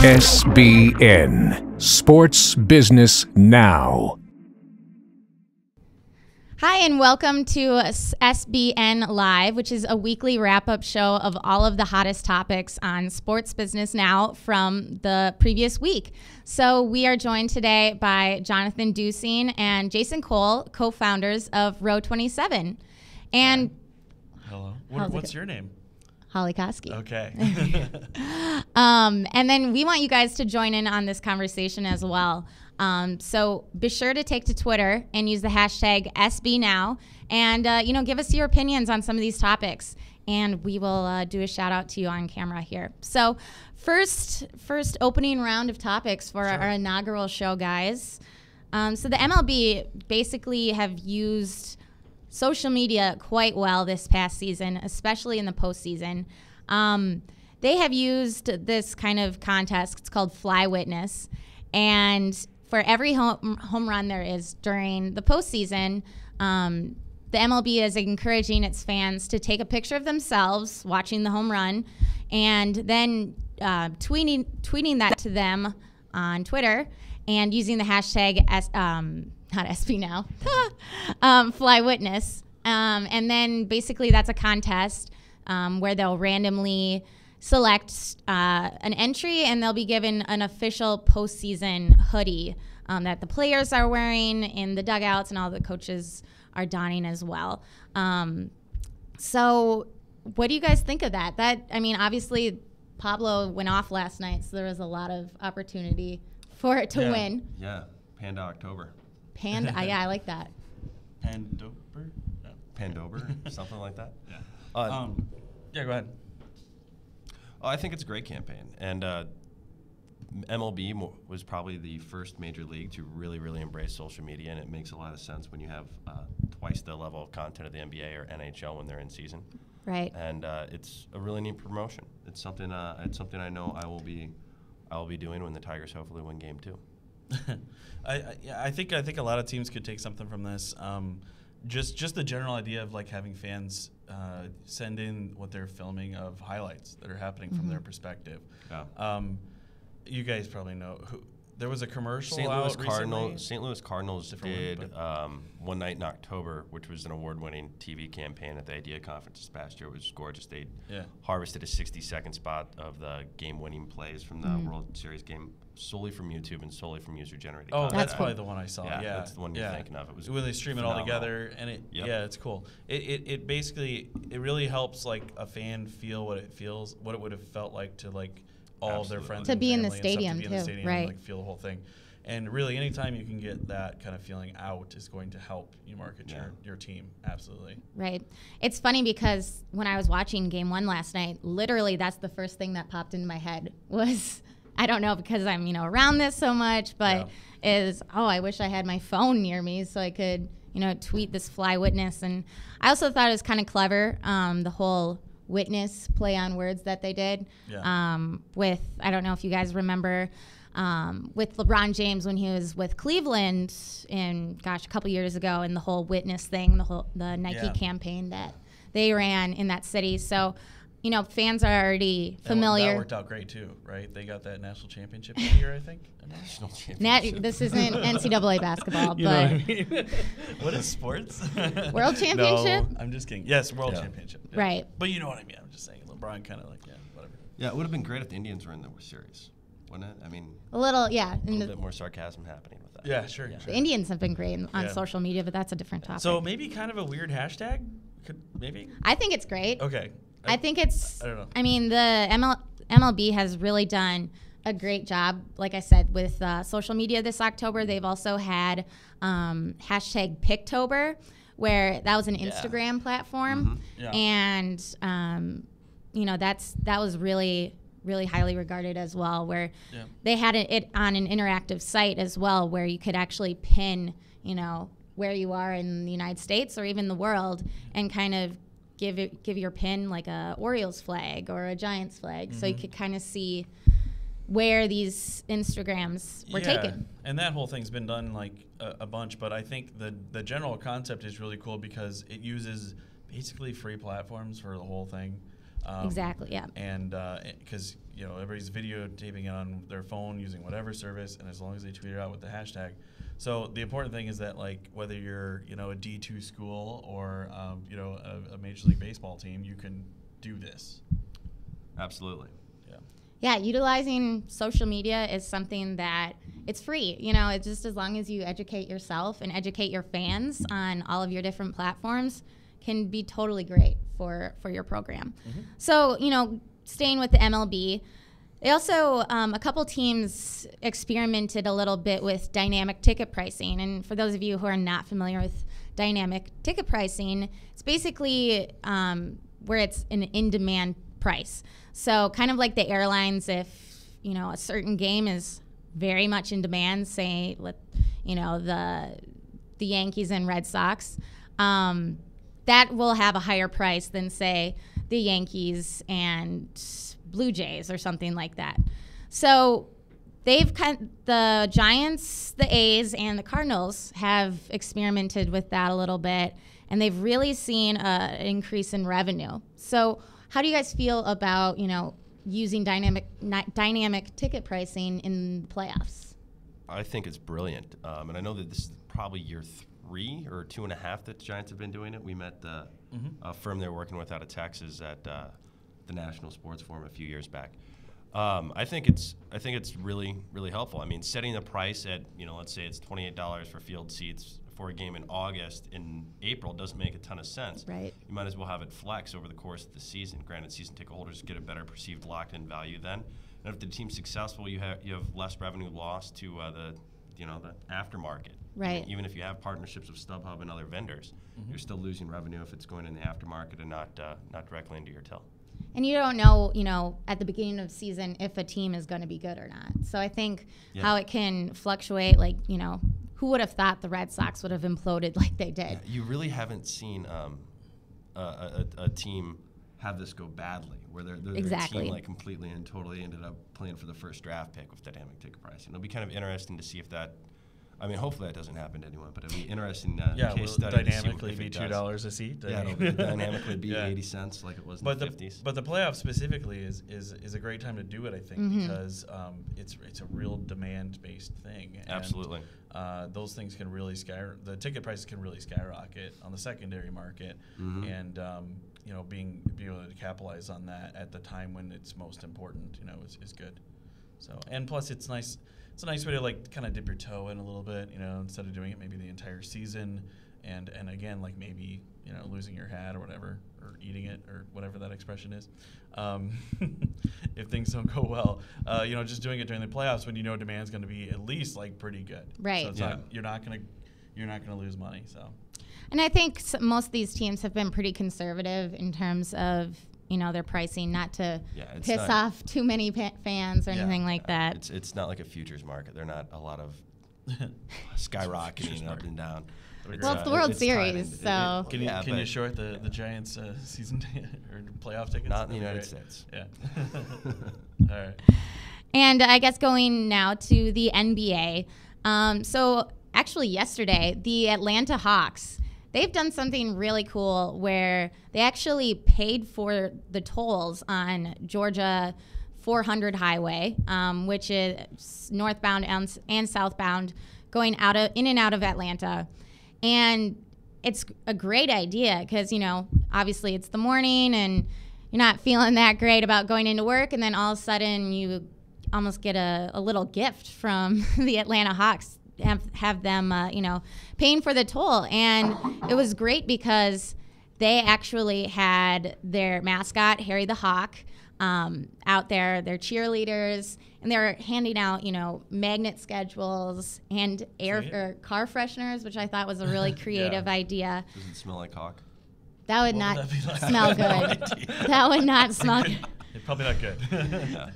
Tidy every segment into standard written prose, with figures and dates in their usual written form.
SBN Sports Business Now. Hi, and welcome to SBN Live, which is a weekly wrap-up show of all of the hottest topics on sports business now from the previous week. So we are joined today by Jonathan Dusing and Jason Cole, co-founders of Row 27. And hello. What's your name? Holly Koski. Okay. And then we want you guys to join in on this conversation as well. So be sure to take to Twitter and use the hashtag SBNow and, give us your opinions on some of these topics. And we will do a shout out to you on camera here. So first opening round of topics for our inaugural show, guys. So the MLB basically have used social media quite well this past season, especially in the postseason. They have used this kind of contest. It's called Fly Witness. And for every home run there is during the postseason, the MLB is encouraging its fans to take a picture of themselves watching the home run and then tweeting that to them on Twitter and using the hashtag not SB now, Fly Witness. And then basically that's a contest where they'll randomly select an entry and they'll be given an official postseason hoodie that the players are wearing in the dugouts and all the coaches are donning as well. So what do you guys think of that? Obviously Pablo went off last night, so there was a lot of opportunity for it to win. Yeah, Panda October. Panda, yeah, I like that. Pandober? No. Pandober, something like that. Yeah. Yeah, go ahead. I think it's a great campaign, and MLB was probably the first major league to really, really embrace social media, and it makes a lot of sense when you have twice the level of content of the NBA or NHL when they're in season. Right. And it's a really neat promotion. It's something I know I will be doing when the Tigers hopefully win Game 2. I think a lot of teams could take something from this. Just the general idea of like having fans send in what they're filming of highlights that are happening from their perspective. Yeah. You guys probably know there was a commercial St. Louis Cardinals did One Night in October, which was an award-winning TV campaign at the Idea Conference this past year. It was gorgeous. They harvested a 60-second spot of the game-winning plays from the World Series game solely from YouTube and solely from user-generated content. That's probably the one I saw. Yeah, that's the one you're thinking of. It was when they stream phenomenal. It all together, and it's cool. It basically really helps like a fan feel what it would have felt like to like all of their friends to be in the stadium too, right? And, like feel the whole thing. And really, anytime you can get that kind of feeling out is going to help you market your team. Absolutely. Right. It's funny because when I was watching Game 1 last night, literally that's the first thing that popped into my head was, I don't know because I'm around this so much, but I wish I had my phone near me so I could tweet this Fly Witness. And I also thought it was kind of clever, the whole witness play on words that they did with, I don't know if you guys remember, with LeBron James when he was with Cleveland a couple years ago, and the whole witness thing, the Nike campaign that they ran in that city. So, fans are already familiar. That worked out great too, right? They got that national championship that year, I think. National championship. This isn't NCAA basketball, but what I mean? What is sports? World championship? No, I'm just kidding. Yes, world championship. Yeah. Right. But you know what I mean. I'm just saying. LeBron kind of like whatever. Yeah, it would have been great if the Indians were in the series, wouldn't it? I mean, a little bit more sarcasm happening with that. Yeah, sure. The Indians have been great on social media, but that's a different topic. So maybe kind of a weird hashtag. I think it's great. Okay. I think it's. I don't know. I mean, the MLB has really done a great job, like I said, with social media this October. They've also had hashtag Picktober, where that was an Instagram platform, and that was really highly regarded as well. Where they had it on an interactive site as well, where you could actually pin, where you are in the United States or even the world, and kind of give your pin like a Orioles flag or a Giants flag, so you could kind of see where these Instagrams were taken. And that whole thing's been done like a bunch, but I think the general concept is really cool because it uses basically free platforms for the whole thing. Exactly, yeah. And because everybody's videotaping it on their phone using whatever service, and as long as they tweet it out with the hashtag. So the important thing is that, like, whether you're a D2 school or a Major League Baseball team, you can do this. Absolutely. Yeah, utilizing social media is something that it's free. It's just as long as you educate yourself and educate your fans on all of your different platforms can be totally great for your program. Mm-hmm. So, staying with the MLB, they also, a couple teams experimented a little bit with dynamic ticket pricing. And for those of you who are not familiar with dynamic ticket pricing, it's basically where it's an in-demand price. So kind of like the airlines, if a certain game is very much in demand, say the Yankees and Red Sox, that will have a higher price than, say, the Yankees and Blue Jays or something like that. So the Giants, the A's, and the Cardinals have experimented with that a little bit, and they've really seen an increase in revenue. So how do you guys feel about, using dynamic ticket pricing in the playoffs? I think it's brilliant. And I know that this is probably year 3 or 2.5 that the Giants have been doing it. We met the firm they're working with out of Texas at the National Sports Forum a few years back. I think it's really, really helpful. I mean, setting the price at, let's say it's $28 for field seats for a game in August. In April doesn't make a ton of sense. Right. You might as well have it flex over the course of the season. Granted, season ticket holders get a better perceived locked-in value then. And if the team's successful, you have less revenue loss to the aftermarket. Right. Even if you have partnerships with StubHub and other vendors, you're still losing revenue if it's going in the aftermarket and not directly into your till. And you don't know, at the beginning of the season if a team is going to be good or not. So I think how it can fluctuate, like, who would have thought the Red Sox would have imploded like they did? Yeah, you really haven't seen a team have this go badly, where their team like completely and totally ended up playing for the first draft pick with dynamic ticket pricing. It'll be kind of interesting to see if that. I mean, hopefully that doesn't happen to anyone, but it'll be interesting. Case study dynamically be $2 a seat. Yeah, it'll dynamically be 80 cents like it was in the 50s. But the playoffs specifically is a great time to do it, I think, because it's a real demand-based thing. Absolutely. And, those things can really the ticket prices can really skyrocket on the secondary market, and being able to capitalize on that at the time when it's most important, is good. So, and plus it's nice. It's a nice way to, like, kind of dip your toe in a little bit, instead of doing it maybe the entire season, and again, like, maybe losing your hat or whatever, or eating it or whatever that expression is, if things don't go well, just doing it during the playoffs when demand's going to be at least, like, pretty good. Right. So it's you're not gonna lose money. So. And I think most of these teams have been pretty conservative in terms of their pricing, not to piss off too many fans or anything like that. It's not like a futures market. They're not a lot of skyrocketing up and down. Well, it's the World Series, so. Can you short the Giants season or playoff tickets? Not in the United States. Yeah. All right. And I guess going now to the NBA. So actually yesterday, the Atlanta Hawks, they've done something really cool where they actually paid for the tolls on Georgia 400 Highway, which is northbound and southbound, going in and out of Atlanta. And it's a great idea because, obviously it's the morning and you're not feeling that great about going into work, and then all of a sudden you almost get a little gift from the Atlanta Hawks. Have them, paying for the toll. And it was great because they actually had their mascot, Harry the Hawk, out there, their cheerleaders, and they were handing out, magnet schedules and car fresheners, which I thought was a really creative idea. Does it smell like hawk? That would not smell good. That would not smell good. Probably not good.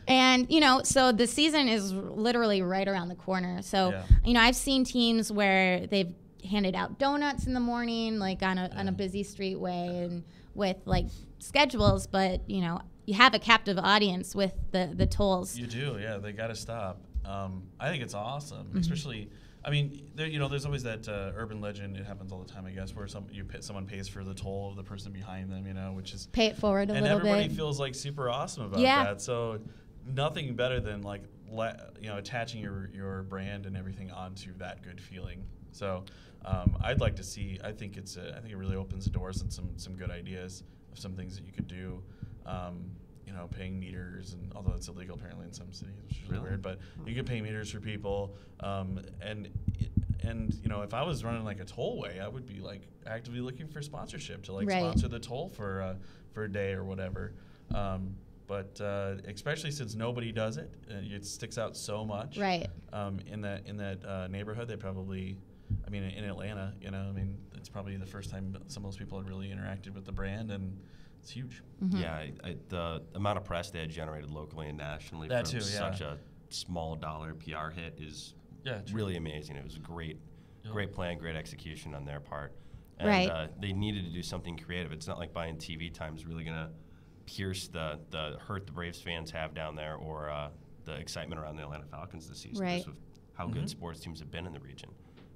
And, so the season is literally right around the corner. So, I've seen teams where they've handed out donuts in the morning, like on a busy streetway and with, like, schedules. But, you have a captive audience with the tolls. You do, yeah. They got to stop. I think it's awesome, especially I mean, there's always that urban legend. It happens all the time, I guess, where someone pays for the toll of the person behind them, which is pay it forward a little bit. And everybody feels like super awesome about that. So nothing better than like attaching your brand and everything onto that good feeling. So I'd like to see. I think it really opens the doors and some good ideas of some things that you could do. Paying meters, and although it's illegal apparently in some cities, which is really weird, but you could pay meters for people. And if I was running like a tollway, I would be like actively looking for sponsorship to sponsor the toll for a day or whatever. But especially since nobody does it, it sticks out so much. Right. In that neighborhood, they probably, in Atlanta, it's probably the first time some of those people had really interacted with the brand, and it's huge. Mm-hmm. Yeah, the amount of press they had generated locally and nationally from such a small dollar PR hit is really amazing. It was a great plan, great execution on their part. And they needed to do something creative. It's not like buying TV time is really going to pierce the hurt the Braves fans have down there, or the excitement around the Atlanta Falcons this season, just with how good sports teams have been in the region.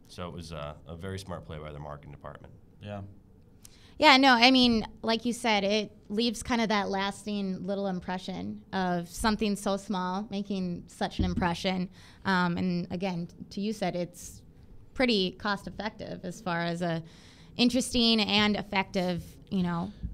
So it was a very smart play by the marketing department. Yeah. Yeah, no, like you said, it leaves kind of that lasting little impression of something so small making such an impression. And again, to you said, it's pretty cost effective as far as a interesting and effective,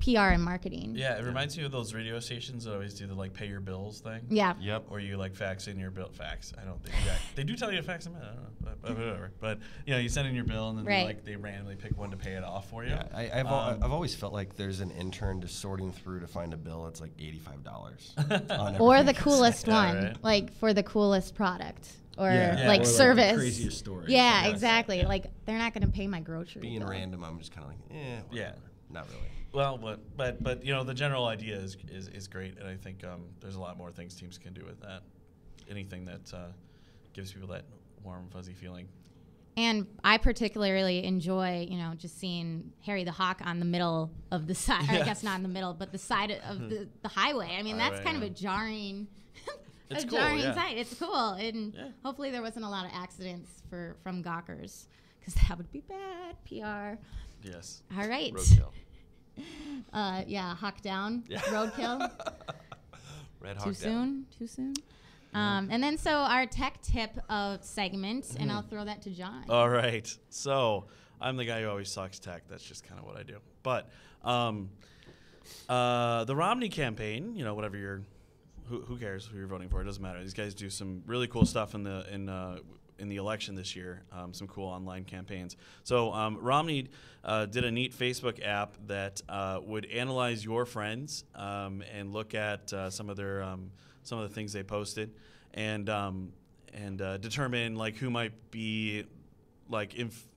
PR and marketing. Yeah, it reminds me of those radio stations that always do the pay your bills thing. Yeah. Yep. Or you fax in your bill. Fax. I don't think they do tell you to fax them in. I don't know, but whatever. But you send in your bill, and then they randomly pick one to pay it off for you. Yeah, I've always felt like there's an intern just sorting through to find a bill that's like $85. Or the coolest one, for the coolest product. Or or service. The craziest story. Yeah, exactly. Yeah. They're not going to pay my groceries. Being random, I'm just kind of whatever. Not really. Well, but the general idea is great, and I think there's a lot more things teams can do with that. Anything that gives people that warm, fuzzy feeling. And I particularly enjoy, just seeing Harry the Hawk on the middle of the side. I guess not in the middle, but the side of the highway. That's kind of a jarring. It's cool, yeah. sight. It's cool, and hopefully there wasn't a lot of accidents from gawkers, because that would be bad PR. Yes. All right. Roadkill. Hawk down. Yeah. Roadkill. Red Hawk down. Too soon. And then so our tech tip of segment, and I'll throw that to John. All right. So I'm the guy who always talks tech. That's just kind of what I do. But the Romney campaign, whatever you're. Who cares who you're voting for? It doesn't matter. These guys do some really cool stuff in the election this year. Some cool online campaigns. So Romney did a neat Facebook app that would analyze your friends and look at some of the things they posted, and determine who might be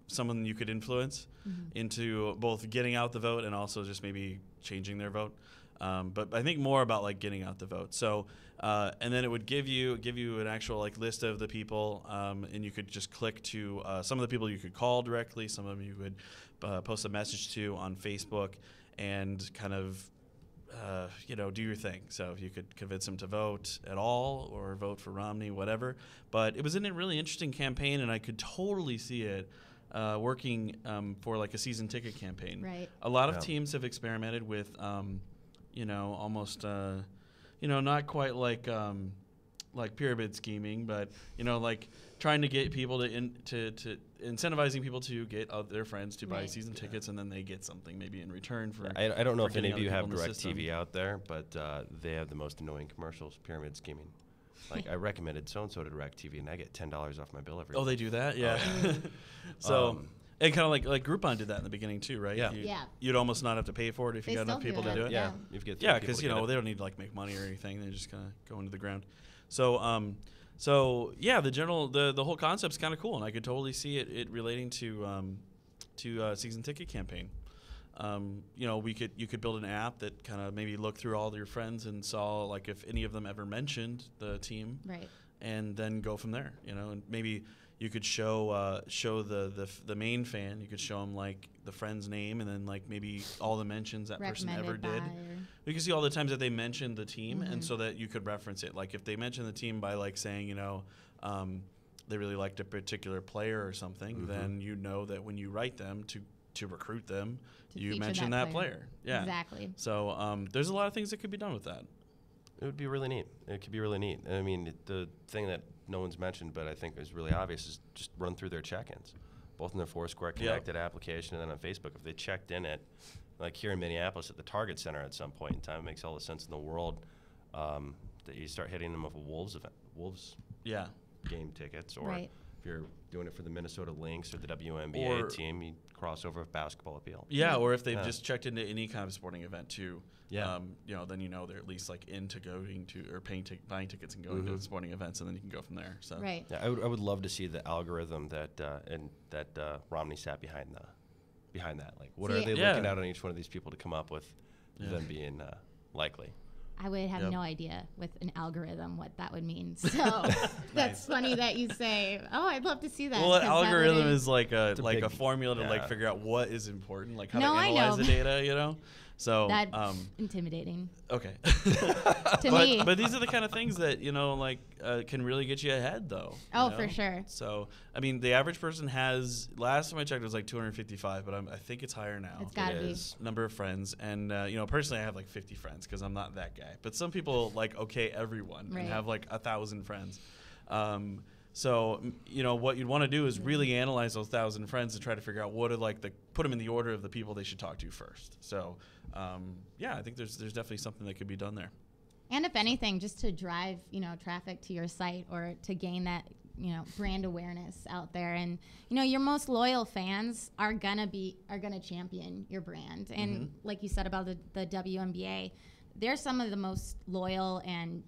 someone you could influence into both getting out the vote and also just maybe changing their vote. But I think more about getting out the vote. So, and then it would give you an actual list of the people, and you could just click to some of the people you could call directly. Some of them you could post a message to on Facebook, and kind of do your thing. So you could convince them to vote at all or vote for Romney, whatever. But it was a really interesting campaign, and I could totally see it working for a season ticket campaign. Right. A lot of teams have experimented with. Almost, not quite like pyramid scheming, but trying to get people to incentivizing people to get their friends to buy season tickets, and then they get something maybe in return for. I don't know if any of you have DirecTV out there, but they have the most annoying commercials. Pyramid scheming. I recommended so and so to DirecTV, and I get $10 off my bill every. Oh, they do that, yeah. So. And kind of like Groupon did that in the beginning too, right? Yeah. You'd almost not have to pay for it if you got enough people to do it. Yeah. Because they don't need to make money or anything. They just kind of go into the ground. So the whole concept's kind of cool, and I could totally see it relating to season ticket campaign. You could build an app that kind of maybe looked through all your friends and saw if any of them ever mentioned the team, right? And then go from there. And maybe. You could show the main fan. You could show them the friend's name, and then maybe all the mentions that person ever did. You can see all the times that they mentioned the team, and so that you could reference it. If they mention the team by saying they really liked a particular player or something, then you know that when you write them to recruit them, you mention that player. Yeah, exactly. So there's a lot of things that could be done with that. It would be really neat. It could be really neat. I mean, the thing that no one's mentioned, but I think is really obvious, is just run through their check-ins, both in their Foursquare Connected application and then on Facebook. If they checked in at, like here in Minneapolis, at the Target Center at some point in time, it makes all the sense in the world that you start hitting them with a Wolves game tickets, or if you're doing it for the Minnesota Lynx or the WNBA team, you cross over with basketball appeal. Yeah, or if they've just checked into any kind of sporting event too. Yeah, then they're at least like into going to or buying tickets and going to sporting events, and then you can go from there. So yeah, I would love to see the algorithm that Romney sat behind that. Like, what are they looking at on each one of these people to come up with them being likely? I would have no idea with an algorithm what that would mean. So that's funny that you say, "Oh, I'd love to see that." Well, an algorithm is like a formula to like figure out what is important, like how to analyze the data. So that's intimidating. Okay. To me. But these are the kind of things that can really get you ahead, though. Oh, for sure. So I mean, the average person has, last time I checked, it was like 255, but I think it's higher now. It's gotta be. Number of friends, and personally, I have like 50 friends because I'm not that guy. But some people like everyone and have like 1,000 friends. So, what you'd want to do is really analyze those 1,000 friends and try to figure out what are put them in the order of the people they should talk to first. So, I think there's definitely something that could be done there. And if anything, just to drive, traffic to your site or to gain that, brand awareness out there. And, your most loyal fans are gonna champion your brand. And like you said about the WNBA, they're some of the most loyal and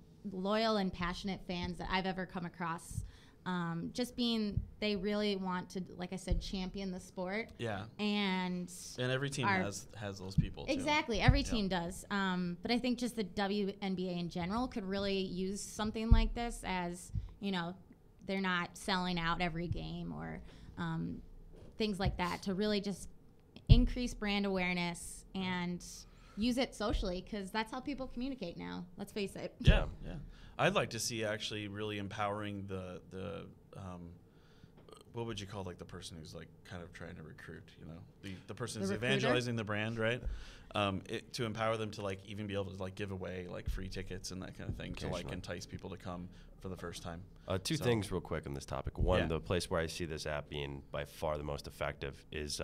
passionate fans that I've ever come across. They really want to, like I said, champion the sport. Yeah. And every team has those people too. Exactly. Every team does. But I think just the WNBA in general could really use something like this, as, they're not selling out every game or things like that, to really just increase brand awareness and use it socially, because that's how people communicate now. Let's face it. Yeah. I'd like to see actually really empowering the what would you call the person who's kind of trying to recruit, the person who's evangelizing the brand, right? To empower them to even be able to give away free tickets and that kind of thing to entice people to come for the first time. Two things real quick on this topic. One, the place where I see this app being by far the most effective is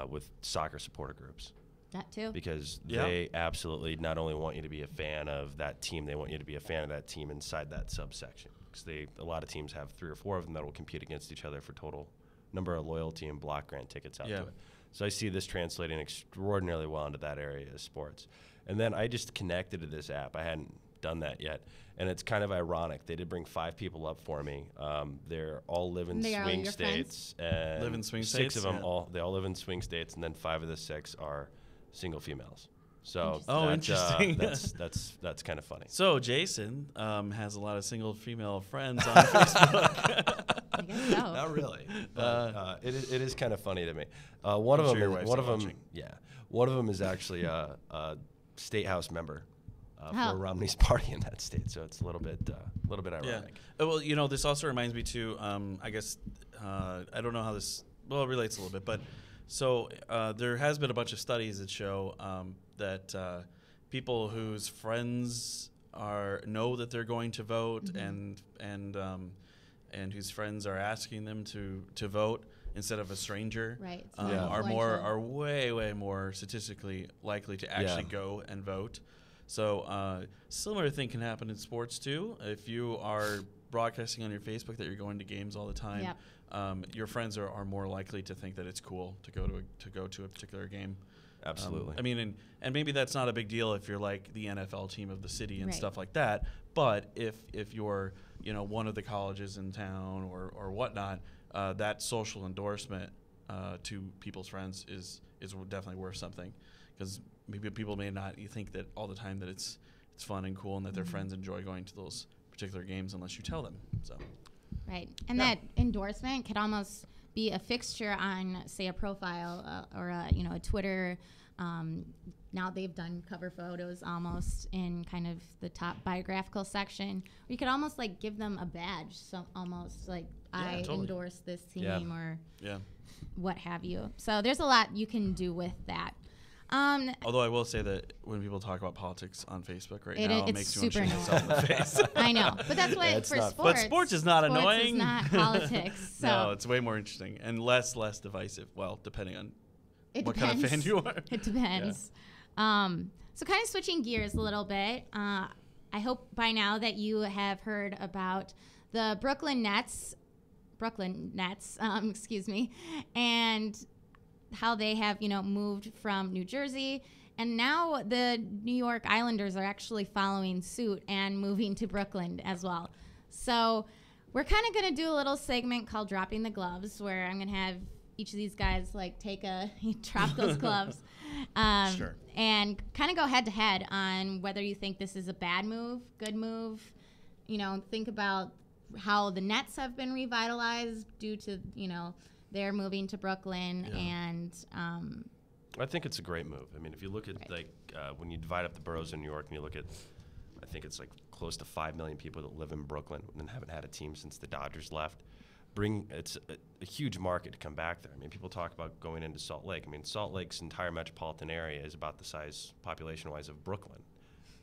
with soccer supporter groups. That too. Because they absolutely not only want you to be a fan of that team, they want you to be a fan of that team inside that subsection. Because a lot of teams have 3 or 4 of them that will compete against each other for total number of loyalty and block grant tickets out to it. So I see this translating extraordinarily well into that area of sports. And then I just connected to this app. I hadn't done that yet. And it's kind of ironic. They did bring 5 people up for me. They're all live in swing states. And live in swing 6 states? of them, they all live in swing states, and then 5 of the 6 are single females. So interesting. That's kind of funny. So Jason has a lot of single female friends on Facebook. I guess so. Not really. But, it is kind of funny to me. One of them is actually a state house member for Romney's party in that state. So it's a little bit ironic. Yeah. Well, this also reminds me too. I guess I don't know how this it relates a little bit, but. So there has been a bunch of studies that show that people whose friends know that they're going to vote and whose friends are asking them to vote instead of a stranger, are way more statistically likely to actually go and vote. So similar thing can happen in sports too. If you are broadcasting on your Facebook that you're going to games all the time. Yep. Your friends are more likely to think that it's cool to go to a particular game. Absolutely. And maybe that's not a big deal if you're the NFL team of the city and stuff like that. But if you're one of the colleges in town or whatnot, that social endorsement to people's friends is definitely worth something, because maybe people may not think that all the time that it's fun and cool and that their friends enjoy going to those particular games unless you tell them. So. Right. And that endorsement could almost be a fixture on, say, a profile or a Twitter now they've done cover photos almost in kind of the top biographical section. You could almost like give them a badge, so almost like I totally. endorse this team or what have you. So there's a lot you can do with that. Although I will say that when people talk about politics on Facebook now, it makes me want to shoot super myself in the face. I know, but that's why for sports. But sports is not annoying. Sports is not politics. So. No, it's way more interesting and less divisive. Well, depending on what kind of fan you are. It depends. So kind of switching gears a little bit. I hope by now that you have heard about the Brooklyn Nets, and how they have, moved from New Jersey, and now the New York Islanders are actually following suit and moving to Brooklyn as well. So we're kind of going to do a little segment called Dropping the Gloves, where I'm going to have each of these guys drop those gloves, sure, and kind of go head to head on whether you think this is a bad move, good move. Think about how the Nets have been revitalized due to, they're moving to Brooklyn, and I think it's a great move. I mean, if you look at when you divide up the boroughs in New York, and you look at, I think it's like close to 5 million people that live in Brooklyn and haven't had a team since the Dodgers left. It's a huge market to come back there. I mean, people talk about going into Salt Lake. I mean, Salt Lake's entire metropolitan area is about the size, population-wise, of Brooklyn.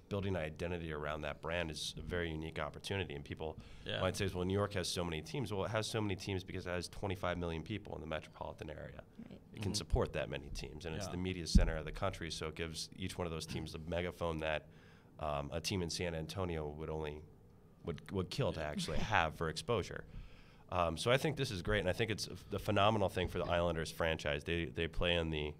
Building an identity around that brand is a very unique opportunity. And people might say, well, New York has so many teams. Well, it has so many teams because it has 25 million people in the metropolitan area. Right. It can support that many teams, and it's the media center of the country, so it gives each one of those teams a megaphone that a team in San Antonio would kill to actually have for exposure. So I think this is great, and I think it's a phenomenal thing for the Islanders franchise. They play in the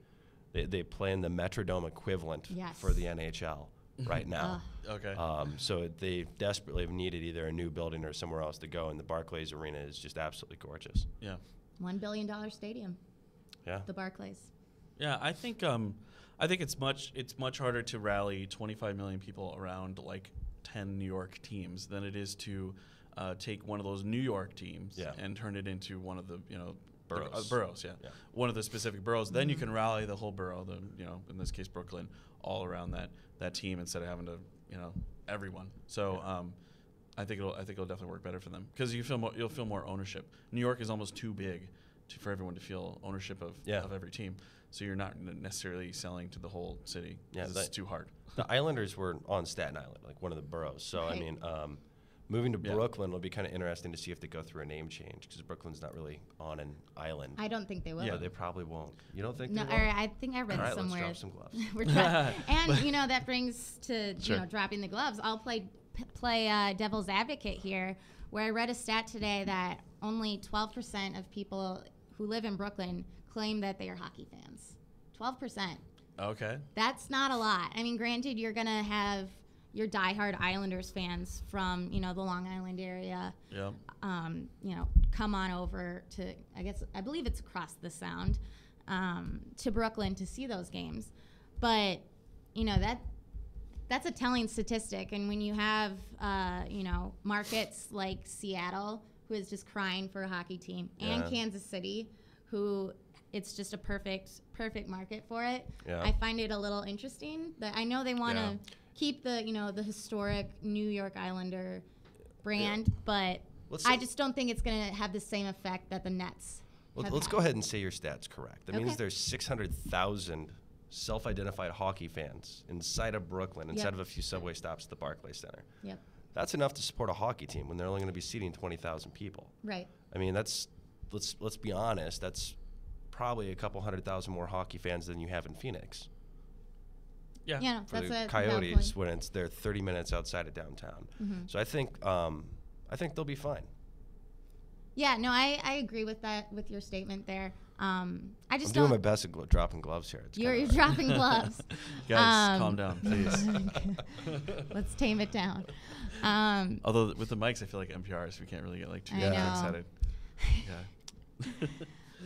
Metrodome equivalent for the NHL right now. Okay. So they desperately have needed either a new building or somewhere else to go, and the Barclays Arena is just absolutely gorgeous. Yeah. $1 billion stadium. Yeah. The Barclays. Yeah, I think it's much harder to rally 25 million people around like 10 New York teams than it is to take one of those New York teams and turn it into one of the boroughs. One of the specific boroughs. Then you can rally the whole borough, in this case Brooklyn, all around that team instead of having to everyone. So I think it'll definitely work better for them because you'll feel more ownership. New York is almost too big for everyone to feel ownership of every team. So you're not necessarily selling to the whole city. Yeah, it's too hard. The Islanders were on Staten Island, like one of the boroughs. So I mean, moving to Brooklyn will be kind of interesting to see if they go through a name change because Brooklyn's not really on an island. I don't think they will. Yeah, they probably won't. You don't think? No, they will? I think I read somewhere. Let's drop some gloves. And that brings to dropping the gloves. I'll play devil's advocate here, where I read a stat today that only 12% of people who live in Brooklyn claim that they are hockey fans. 12%. Okay. That's not a lot. I mean, granted, you're going to have your diehard Islanders fans from, the Long Island area, come on over to, I believe it's across the Sound, to Brooklyn to see those games. But, that's a telling statistic. And when you have, markets like Seattle, who is just crying for a hockey team, and Kansas City, who it's just a perfect market for it. Yeah. I find it a little interesting that I know they want to keep the the historic New York Islander brand, but I just don't think it's going to have the same effect that the Nets. Let's go ahead and say your stats correct. That means there's 600,000 self-identified hockey fans inside of Brooklyn instead of a few subway stops at the Barclays Center. Yep. That's enough to support a hockey team when they're only going to be seating 20,000 people. Right. I mean, let's be honest. That's probably a couple 100,000 more hockey fans than you have in Phoenix. Yeah. Yeah. For that's the a Coyotes when they're 30 minutes outside of downtown. Mm-hmm. So I think they'll be fine. Yeah. No, I agree with that, with your statement there. I'm doing my best at dropping gloves here. You're dropping gloves. Guys, calm down, please. Let's tame it down. Although with the mics, I feel like NPR, so we can't really get too excited. Yeah.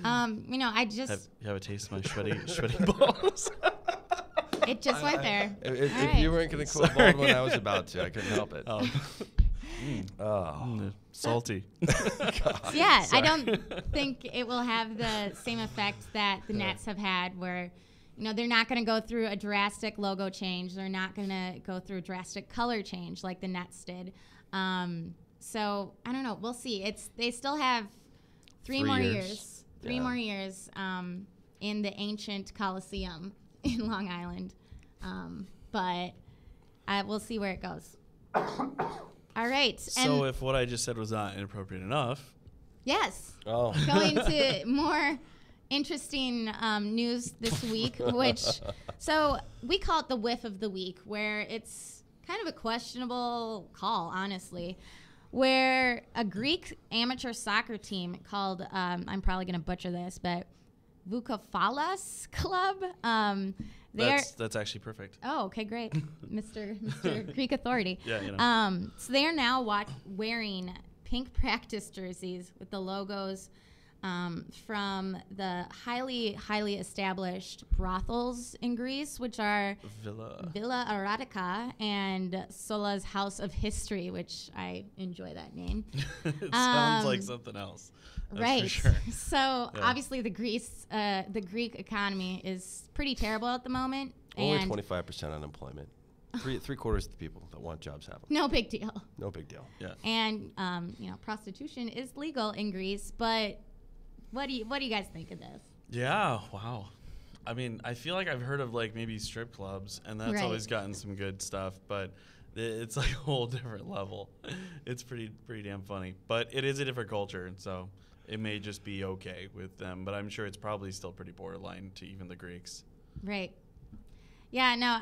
I just you have a taste of my sweaty balls. It just went there. If you weren't going to quote Baldwin, I was about to. I couldn't help it. Salty. Yeah, I don't think it will have the same effect that the Nets have had, where they're not going to go through a drastic logo change. They're not going to go through a drastic color change like the Nets did. So I don't know. We'll see. They still have 3 more years. 3 more years in the ancient Coliseum in Long Island. But we'll see where it goes. All right. So if what I just said was not inappropriate enough. Yes. Oh. Going to more interesting news this week, so we call it the whiff of the week, where it's kind of a questionable call, honestly, where a Greek amateur soccer team called, I'm probably going to butcher this, but Voukofalas Club. That's actually perfect. Oh, okay, great. Mr. Greek authority. Yeah, So they are now wearing pink practice jerseys with the logos from the highly established brothels in Greece, which are Villa Erotica and Sola's House of History, which I enjoy that name. It sounds like something else. That's right. for sure. So obviously the Greek economy is pretty terrible at the moment. Only 25% unemployment. Three-quarters of the people that want jobs have them. No big deal. No big deal. Yeah. And prostitution is legal in Greece, but what do you guys think of this? Yeah. Wow. I mean, I feel like I've heard of like maybe strip clubs, and that's always gotten some good stuff, but it's like a whole different level. It's pretty damn funny, but it is a different culture, and so it may just be okay with them, but I'm sure it's probably still pretty borderline to even the Greeks. Right. Yeah, no,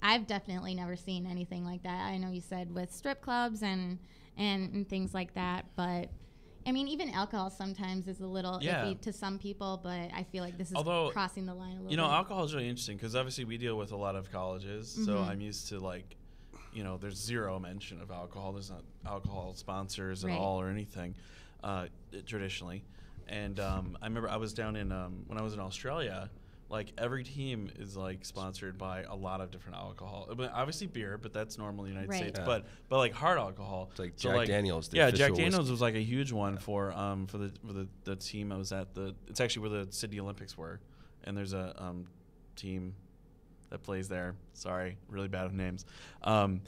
I've definitely never seen anything like that. I know you said with strip clubs and things like that, but I mean, even alcohol sometimes is a little iffy to some people, but I feel like this is crossing the line a little bit. Alcohol is really interesting because obviously we deal with a lot of colleges, so I'm used to like, there's zero mention of alcohol. There's not alcohol sponsors at all or anything traditionally. And I remember I was down in, when I was in Australia, like every team is like sponsored by a lot of different alcohol. I mean, obviously beer, but that's normal in the United States. Yeah. But like hard alcohol. It's like Jack Daniels. Yeah, Jack Daniels was like a huge one for the team I was at. It's actually where the Sydney Olympics were, and there's a team that plays there. Sorry, really bad with names. So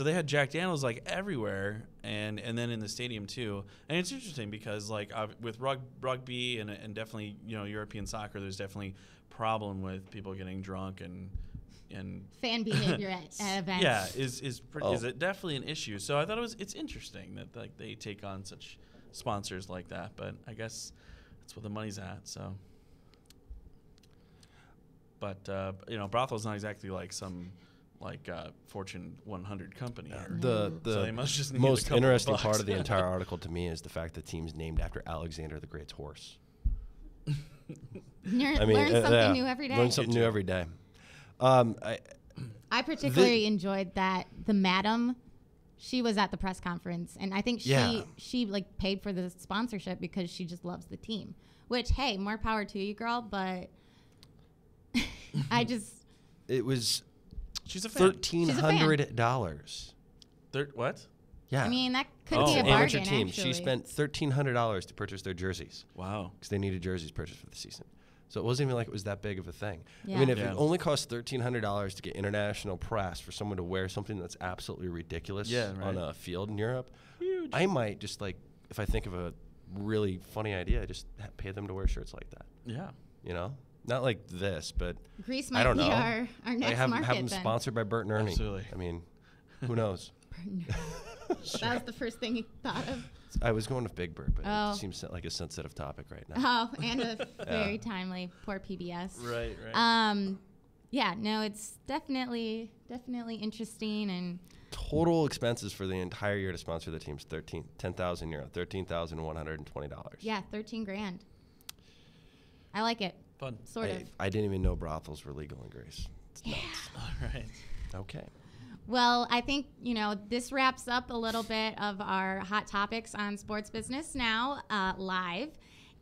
they had Jack Daniels like everywhere, and then in the stadium too. And it's interesting because like with rugby and definitely European soccer, there's definitely problem with people getting drunk and fan behavior at events. Yeah, is it definitely an issue. So I thought it's interesting that like they take on such sponsors like that, but I guess that's where the money's at. So, but brothel's not exactly like some Fortune 100 company. The so they must just need most interesting part of the entire article to me is the fact the team's named after Alexander the Great's horse. Learn something new every day. Learn something new every day. I particularly enjoyed that the madam, she was at the press conference, and I think she like paid for the sponsorship because she just loves the team. Which, hey, more power to you, girl. But it was. She's a fan. $1,300. What? Yeah. I mean, that could be a bargain, amateur team. Actually. She spent $1,300 to purchase their jerseys. Wow. Because they needed jerseys purchased for the season. So it wasn't even like it was that big of a thing. Yeah. I mean, if it only costs $1,300 to get international press for someone to wear something that's absolutely ridiculous on a field in Europe, huge. I might just like, if I think of a really funny idea, just pay them to wear shirts like that. Yeah. Not like this, but Greece might I don't be know. our next market. Have them then. sponsored by Bert and Ernie. Absolutely. I mean, who knows? That was the first thing you thought of. I was going with Big Bird, but it seems like a sensitive topic right now. Oh, and a very timely. Poor PBS. Right. Yeah, no, it's definitely interesting. And total expenses for the entire year to sponsor the team's €10,000, $13,120. Yeah, $13,000. I like it. Fun. Sort of. I didn't even know brothels were legal in Greece. It's nuts. All right. Okay. Well, I think, this wraps up a little bit of our hot topics on Sports Business Now live.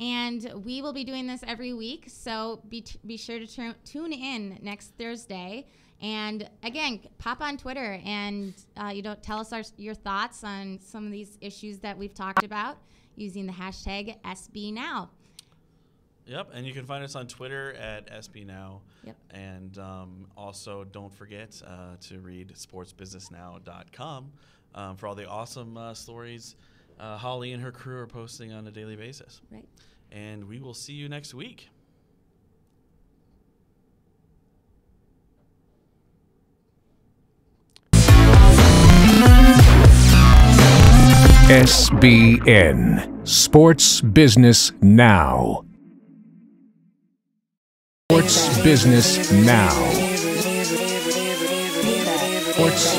And we will be doing this every week. So be sure to tune in next Thursday. And again, pop on Twitter and tell us your thoughts on some of these issues that we've talked about using the hashtag SBNow. Yep, and you can find us on Twitter at SB Now. Yep. And also, don't forget to read sportsbusinessnow.com for all the awesome stories Holly and her crew are posting on a daily basis. Right. And we will see you next week. SBN, Sports Business Now. Sports Business Now. Sports